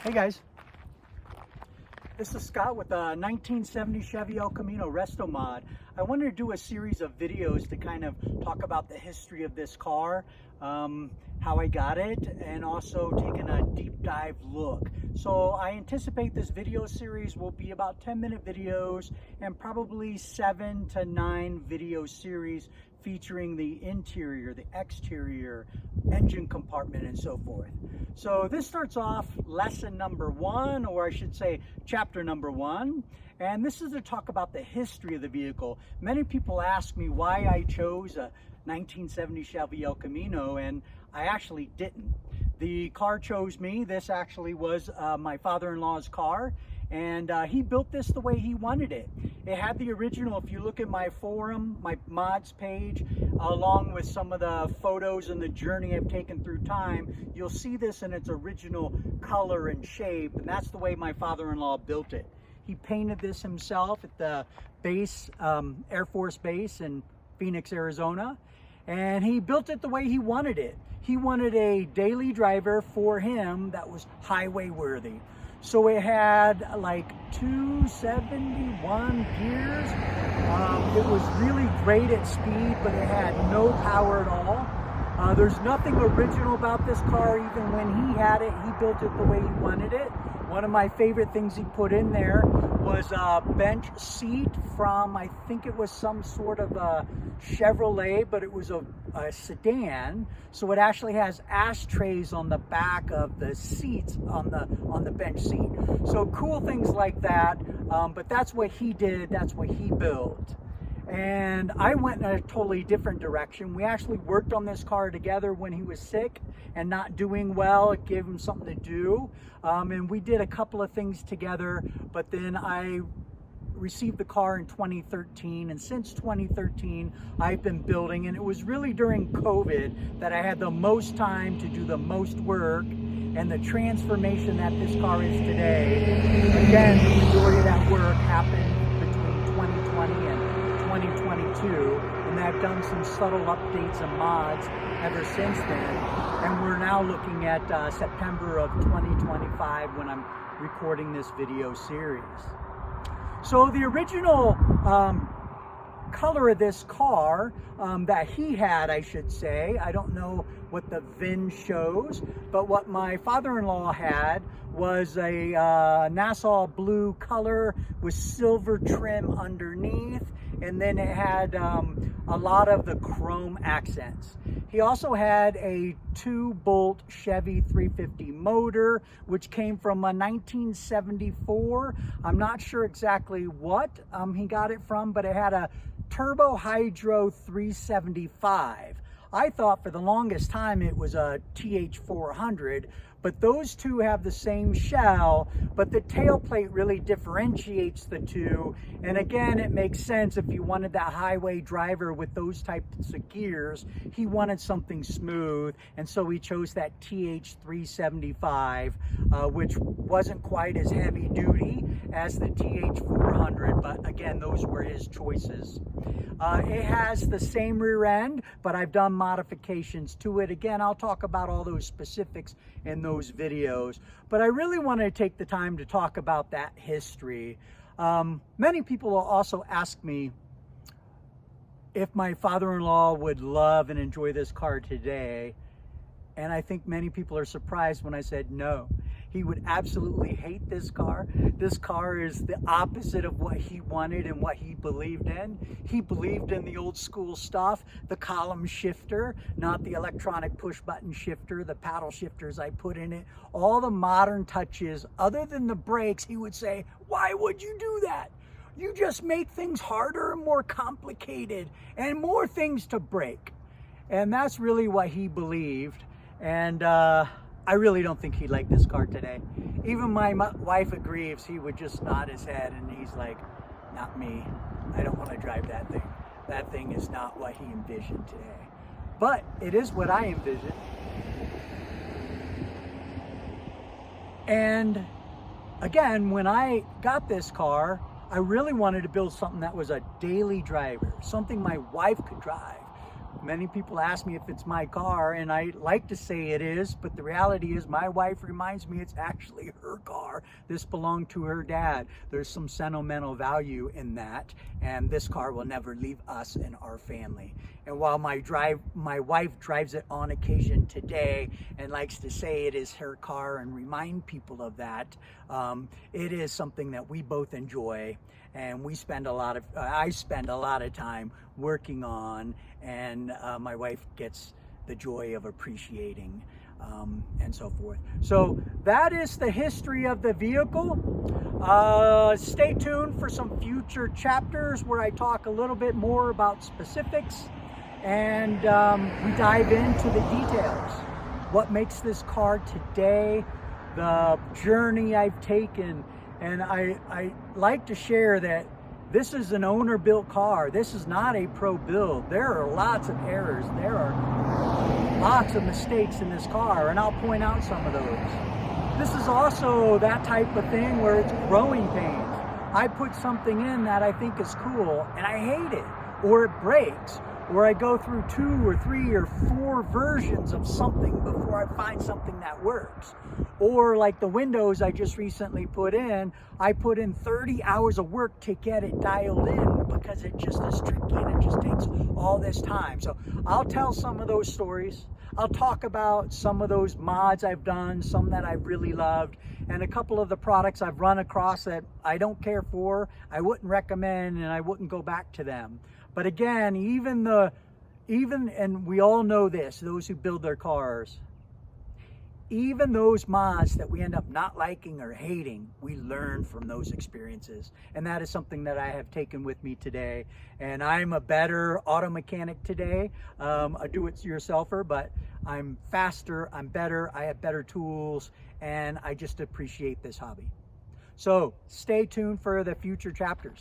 Hey guys, this is Scott with a 1970 Chevy El Camino Restomod. I wanted to do a series of videos to kind of talk about the history of this car, how I got it, and also taking a deep dive look. So I anticipate this video series will be about 10-minute videos and probably 7 to 9 video series featuring the interior, the exterior, engine compartment, and so forth. So this starts off lesson number 1, or I should say chapter number 1. And this is to talk about the history of the vehicle. Many people ask me why I chose a 1970 Chevy El Camino, and I actually didn't. The car chose me. This actually was my father-in-law's car, and he built this the way he wanted it. It had the original, if you look at my forum, my mods page, along with some of the photos and the journey I've taken through time, you'll see this in its original color and shape, and that's the way my father-in-law built it. He painted this himself at the base, Air Force Base in Phoenix, Arizona, and he built it the way he wanted it. He wanted a daily driver for him that was highway worthy. So it had like 271 gears. It was really great at speed, but it had no power at all. There's nothing original about this car. Even when he had it, he built it the way he wanted it. One of my favorite things he put in there was a bench seat from, I think it was some sort of a Chevrolet, but it was a sedan. So it actually has ashtrays on the back of the seats on the bench seat. So cool things like that. But that's what he did. That's what he built. And I went in a totally different direction. We actually worked on this car together when he was sick and not doing well. It gave him something to do. And we did a couple of things together, but then I received the car in 2013, and since 2013 I've been building, and it was really during COVID that I had the most time to do the most work, and the transformation that this car is today. Again, the majority of that work happened between 2020 and 2022, and I've done some subtle updates and mods ever since then, and we're now looking at September of 2025 when I'm recording this video series. So the original color of this car that he had, I should say, I don't know what the VIN shows, but what my father-in-law had was a Nassau blue color with silver trim underneath, and then it had a lot of the chrome accents. He also had a 2-bolt Chevy 350 motor, which came from a 1974. I'm not sure exactly what he got it from, but it had a Turbo Hydro 375. I thought for the longest time it was a TH400, but those two have the same shell, but the tailplate really differentiates the two. And again, it makes sense if you wanted that highway driver with those types of gears. He wanted something smooth, and so he chose that TH375, which wasn't quite as heavy duty as the TH400, but again, those were his choices. It has the same rear end, but I've done modifications to it. Again, I'll talk about all those specifics in those videos, but I really want to take the time to talk about that history. Many people will also ask me if my father-in-law would love and enjoy this car today, and I think many people are surprised when I said no. He would absolutely hate this car. This car is the opposite of what he wanted and what he believed in. He believed in the old school stuff, the column shifter, not the electronic push button shifter, the paddle shifters I put in it, all the modern touches. Other than the brakes, he would say, "Why would you do that? You just make things harder and more complicated and more things to break." And that's really what he believed. And I really don't think he'd like this car today. Even my wife agrees. He would just nod his head and he's like, "Not me. I don't want to drive that thing. That thing is not what he envisioned today." But it is what I envisioned. And again, when I got this car, I really wanted to build something that was a daily driver, something my wife could drive. Many people ask me if it's my car, and I like to say it is, but the reality is my wife reminds me it's actually her car. This belonged to her dad. There's some sentimental value in that, and this car will never leave us and our family. And while my wife drives it on occasion today and likes to say it is her car and remind people of that, it is something that we both enjoy, and I spend a lot of time working on, and my wife gets the joy of appreciating, and so forth. So that is the history of the vehicle. Stay tuned for some future chapters where I talk a little bit more about specifics, and we dive into the details. What makes this car today, the journey I've taken. And I like to share that this is an owner-built car. This is not a pro build. There are lots of errors. There are lots of mistakes in this car, and I'll point out some of those. This is also that type of thing where it's growing pains. I put something in that I think is cool, and I hate it, or it breaks, or I go through 2 or 3 or 4 versions of something before I find something that works. Or like the windows I just recently put in, I put in 30 hours of work to get it dialed in because it just is tricky and it just takes all this time. So I'll tell some of those stories. I'll talk about some of those mods I've done, some that I've really loved, and a couple of the products I've run across that I don't care for, I wouldn't recommend, and I wouldn't go back to them. But again, and we all know this, those who build their cars, even those mods that we end up not liking or hating, we learn from those experiences. And that is something that I have taken with me today. And I'm a better auto mechanic today, a do-it-yourselfer, but I'm faster, I'm better, I have better tools, and I just appreciate this hobby. So stay tuned for the future chapters.